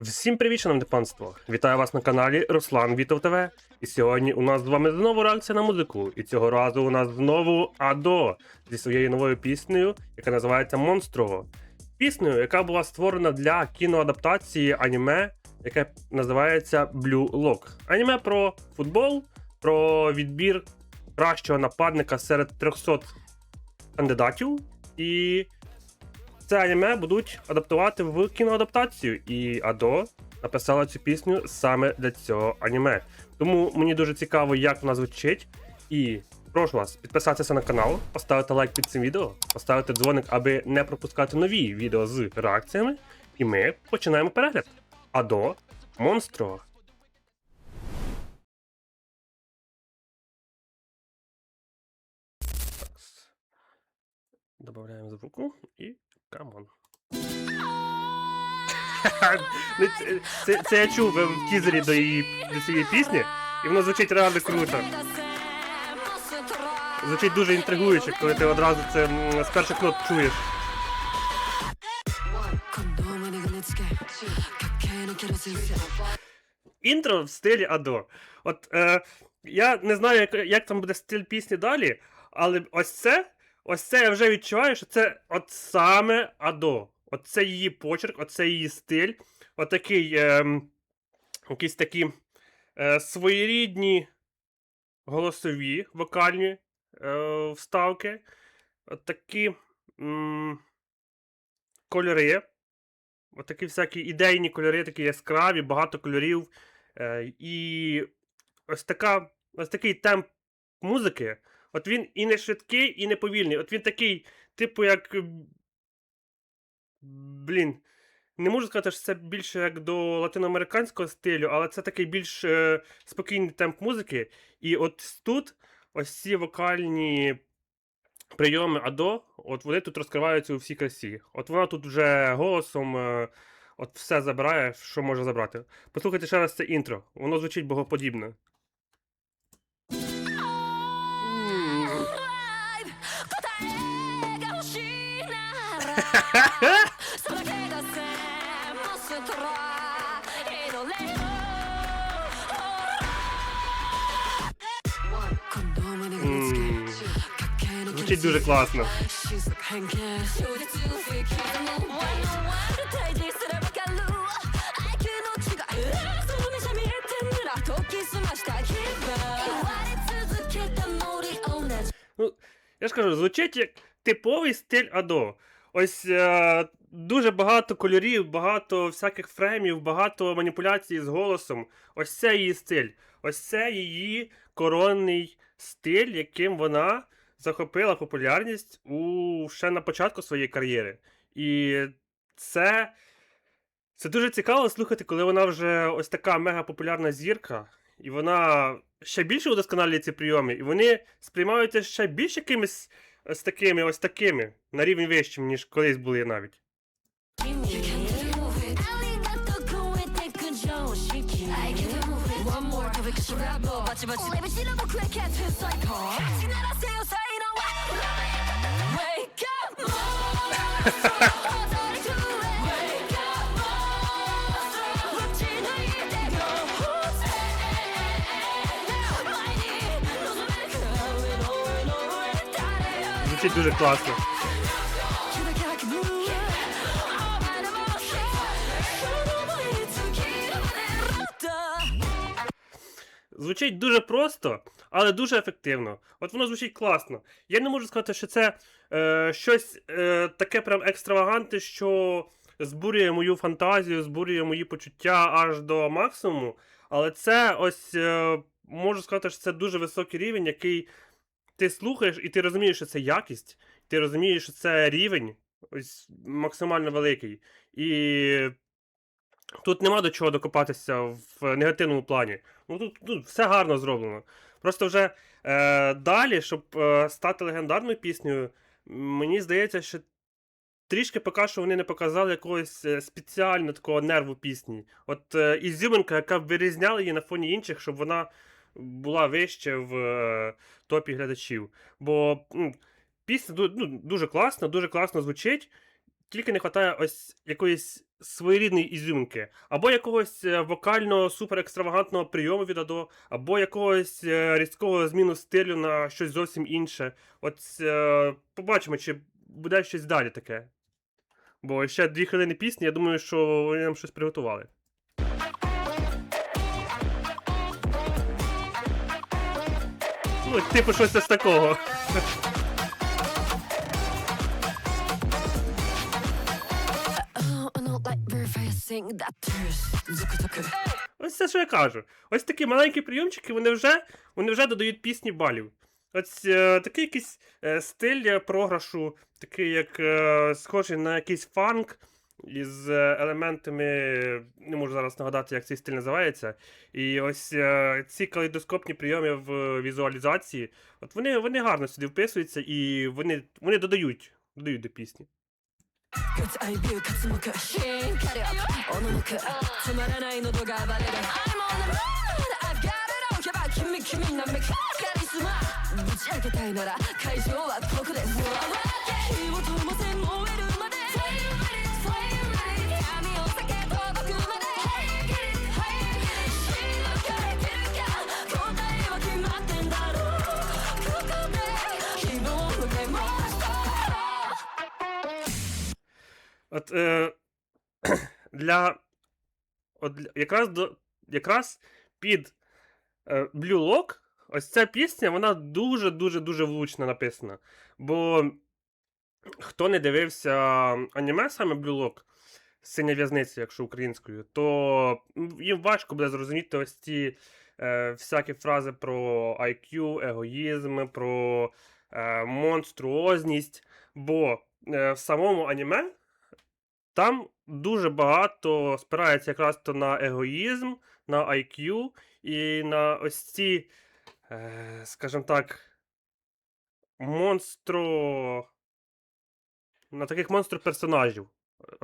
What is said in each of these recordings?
Всім привіт, шановне панство! Вітаю вас на каналі Руслан Вітов ТВ. І сьогодні у нас з вами знову реакція на музику. І цього разу у нас знову Адо зі своєю новою піснею, яка називається Монстро. Піснею, яка була створена для кіноадаптації аніме, яке називається Blue Lock. Аніме про футбол, про відбір кращого нападника серед 300 кандидатів. І це аніме будуть адаптувати в кіноадаптацію, і Адо написала цю пісню саме для цього аніме. Тому мені дуже цікаво, як вона звучить. І прошу вас підписатися на канал, поставити лайк під цим відео, поставити дзвоник, аби не пропускати нові відео з реакціями. І ми починаємо перегляд. Адо Монстро. Добавляємо звуку і камон. Це я чув в тізері до цієї пісні, і воно звучить реально круто. Звучить дуже інтригуюче, коли ти одразу це з перших нот чуєш. Інтро в стилі Адо. От я не знаю, як там буде стиль пісні далі, але ось це я вже відчуваю, що це от саме Адо. Оце її почерк, оце її стиль. Отакий, якісь такі своєрідні голосові, вокальні вставки. Отакі кольори. Отакі всякі ідейні кольори, такі яскраві, багато кольорів. І ось такий темп музики. От він і не швидкий, і не повільний. От він такий, типу, як. Не можу сказати, що це більше як до латиноамериканського стилю, але це такий більш спокійний темп музики. І от тут ось ці вокальні прийоми Адо, от вони тут розкриваються у всій красі. От вона тут вже голосом от все забирає, що може забрати. Послухайте ще раз це інтро, воно звучить богоподібно. Звучить дуже класно. Ну, я ж кажу, звучить як типовий стиль Адо. Ось дуже багато кольорів, багато всяких фреймів, багато маніпуляцій з голосом. Ось це її стиль. Ось це її коронний стиль, яким вона захопила популярність ще на початку своєї кар'єри. І це дуже цікаво слухати, коли вона вже ось така мегапопулярна зірка, і вона ще більше удосконалює ці прийоми, і вони сприймаються ще більш якимись ось такими, на рівень вищим, ніж колись були навіть. Звучить дуже класно. Звучить дуже просто, але дуже ефективно. От воно звучить класно. Я не можу сказати, що це щось таке прям екстравагантне, що збурює мою фантазію, збурює мої почуття аж до максимуму. Але це ось, можу сказати, що це дуже високий рівень, який ти слухаєш і ти розумієш, що це якість, ти розумієш, що це рівень ось максимально великий. І тут нема до чого докопатися в негативному плані. Тут все гарно зроблено. Просто вже далі, щоб стати легендарною піснею, мені здається, що трішки поки що вони не показали якогось спеціального такого нерву пісні. От ізюминка, яка б вирізняла її на фоні інших, щоб вона була вище в топі глядачів. Бо пісня дуже класно звучить. тільки не вистачає ось якоїсь своєрідної ізюминки, або якогось вокального суперекстравагантного прийому від Адо, або якогось різкого зміну стилю на щось зовсім інше. От побачимо, чи буде щось далі таке. Бо ще 2 хвилини пісні, я думаю, що вони нам щось приготували. Ну, типу, щось з такого. Ось це, що я кажу. Ось такі маленькі прийомчики, вони вже додають пісні балів. Ось такий якийсь стиль програшу, такий як схожий на якийсь фанк із елементами, не можу зараз нагадати, як цей стиль називається. І ось ці калейдоскопні прийоми в візуалізації, от вони гарно сюди вписуються і вони додають до пісні. От, якраз під Blue Lock ось ця пісня, вона дуже влучно написана. Бо хто не дивився аніме саме Blue Lock, Синя в'язниця, якщо українською, то їм важко буде зрозуміти ось ці всякі фрази про IQ, егоїзм, про монструозність. Бо в самому аніме там дуже багато спирається якраз то на егоїзм, на IQ і на ось ці, скажімо так, на таких монстр-персонажів,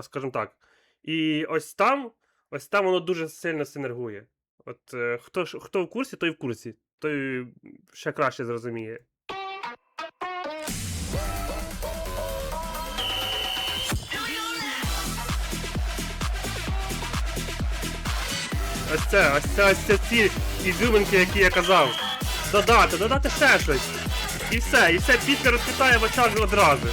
скажімо так. І ось там воно дуже сильно синергує. От хто в курсі, той в курсі. Той ще краще зрозуміє. Ось ці ізюминки, які я казав. Додати ще щось. І все пісня розквітає в очах одразу.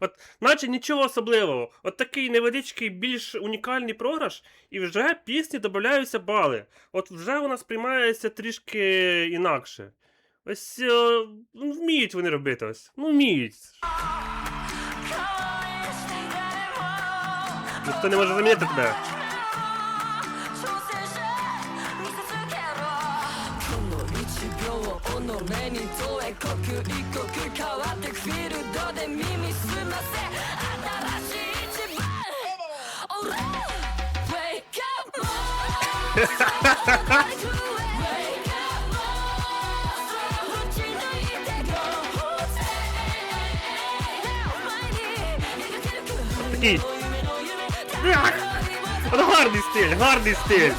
От, наче нічого особливого. От такий невеличкий, більш унікальний програш, і вже пісні додаються бали. От вже вона сприймається трішки інакше. Ось, вміють вони робити ось. Ну, вміють. Ніхто не може замінити тебе. Такий. Гарний стиль.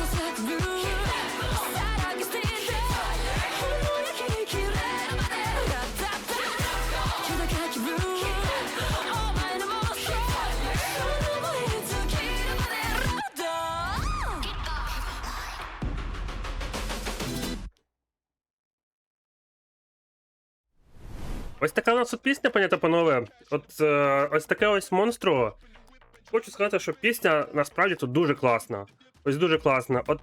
Ось така у нас тут пісня, пані та панове. Ось таке ось монстро. Хочу сказати, що пісня насправді тут дуже класна. Ось дуже класна. От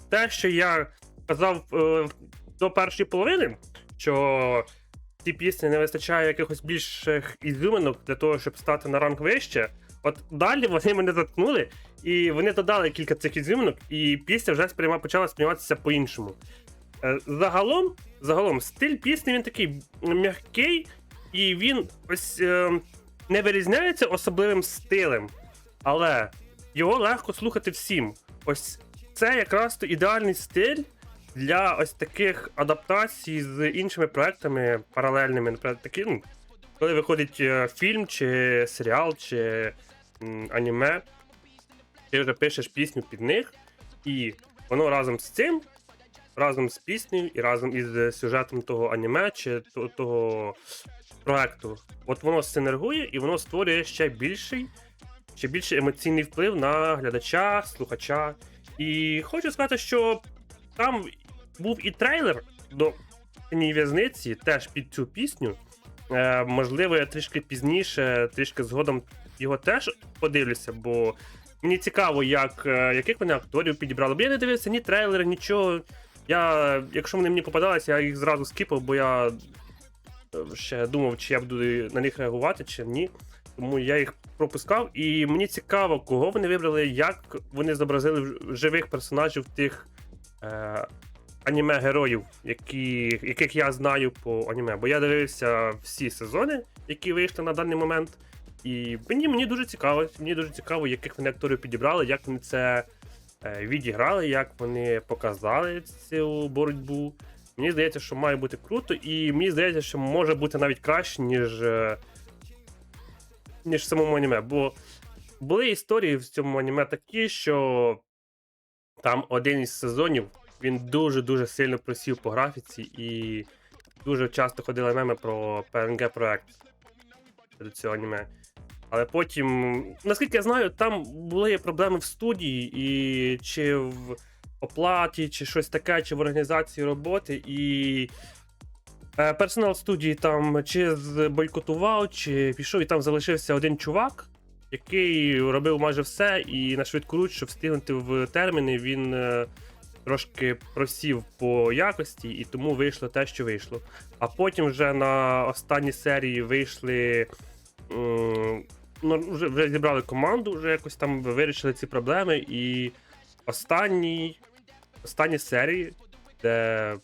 те, що я казав до першої половини, що цій пісні не вистачає якихось більших ізюминок для того, щоб стати на ранг вище. От далі вони мене заткнули, і вони додали кілька цих ізюминок, і пісня вже почала сприйматися по-іншому. Загалом, стиль пісні він такий м'який, і він ось не вирізняється особливим стилем, але його легко слухати всім. Ось це якраз то ідеальний стиль для ось таких адаптацій з іншими проектами паралельними. Наприклад, такі, коли виходить фільм, чи серіал, чи аніме, ти вже пишеш пісню під них, і воно разом з цим, разом з піснею і разом із сюжетом того аніме чи того проекту. От воно синергує і воно створює ще більший емоційний вплив на глядача, слухача. І хочу сказати, що там був і трейлер до «Тіньої в'язниці» теж під цю пісню. Можливо, я трішки пізніше, трішки згодом його теж подивлюся, бо мені цікаво, яких вони акторів підібрали. Бо я не дивився ні трейлери, нічого. Якщо вони мені попадалися, я їх зразу скіпав, бо я ще думав, чи я буду на них реагувати, чи ні. Тому я їх пропускав, і мені цікаво, кого вони вибрали, як вони зобразили живих персонажів тих аніме-героїв, яких я знаю по аніме. Бо я дивився всі сезони, які вийшли на даний момент. І мені дуже цікаво, яких вони акторів підібрали, як вони це відіграли, як вони показали цю боротьбу. Мені здається, що має бути круто, і мені здається, що може бути навіть краще, ніж в самому аніме. Бо були історії в цьому аніме такі, що там один із сезонів, він дуже-дуже сильно просів по графіці, і дуже часто ходили меми про PNG-проект до цього аніме. Але потім, наскільки я знаю, там були проблеми в студії, і чи в оплаті, чи щось таке, чи в організації роботи, і персонал студії там чи бойкотував, чи пішов, і там залишився один чувак, який робив майже все, і на швидкоруч, щоб встигнути в терміни, він трошки просів по якості, і тому вийшло те, що вийшло. А потім вже на останній серії вийшли, вже зібрали команду, вже якось там вирішили ці проблеми, і останні серії, де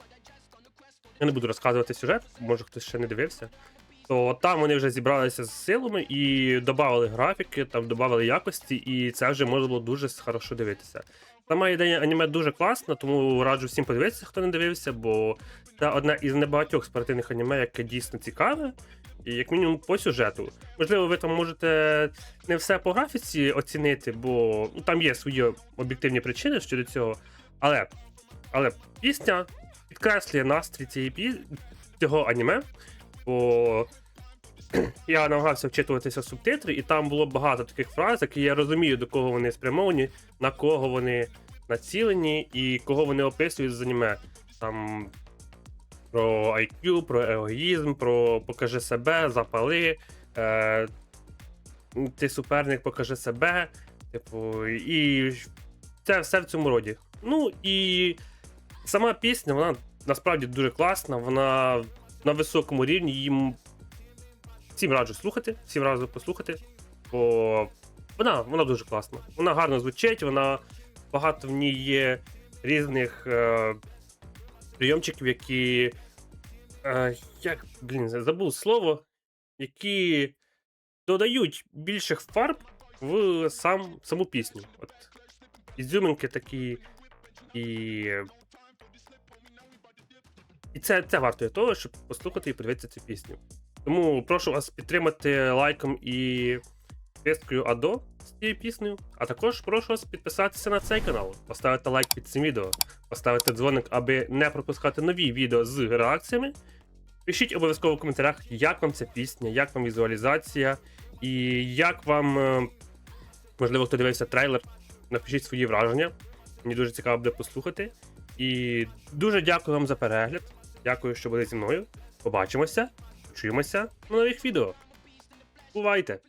я не буду розказувати сюжет, може хтось ще не дивився, то там вони вже зібралися з силами і додали графіки, там додали якості, і це вже можна було дуже хорошо дивитися. Сама ідея аніме дуже класна, тому раджу всім подивитися, хто не дивився, бо це одне із небагатьох спортивних аніме, яке дійсно цікаве, і як мінімум по сюжету. Можливо, ви там можете не все по графіці оцінити, бо там є свої об'єктивні причини щодо цього, але пісня підкреслює настрій цього аніме, бо я намагався вчитуватися субтитри, і там було багато таких фраз, які я розумію, до кого вони спрямовані, на кого вони націлені і кого вони описують з аніме. Там про IQ, про егоїзм, про покажи себе, запали, ти суперник, покажи себе, типу, і це все в цьому роді. Ну і сама пісня, вона насправді дуже класна, вона на високому рівні, їм всім раджу слухати, всім раджу послухати, бо вона дуже класна. Вона гарно звучить, багато в ній є різних прийомчиків, які забув слово, які додають більших фарб в саму пісню. От ізюминки такі, і це вартує того, щоб послухати і подивитися цю пісню. Тому прошу вас підтримати лайком і підпискою АДО з цією піснею, а також прошу вас підписатися на цей канал, поставити лайк під цим відео, поставити дзвоник, аби не пропускати нові відео з реакціями. Пишіть обов'язково в коментарях, як вам ця пісня, як вам візуалізація і як вам, можливо, хто дивився трейлер, напишіть свої враження. Мені дуже цікаво буде послухати. І дуже дякую вам за перегляд. Дякую, що були зі мною. Побачимося, почуємося на нових відео. Бувайте!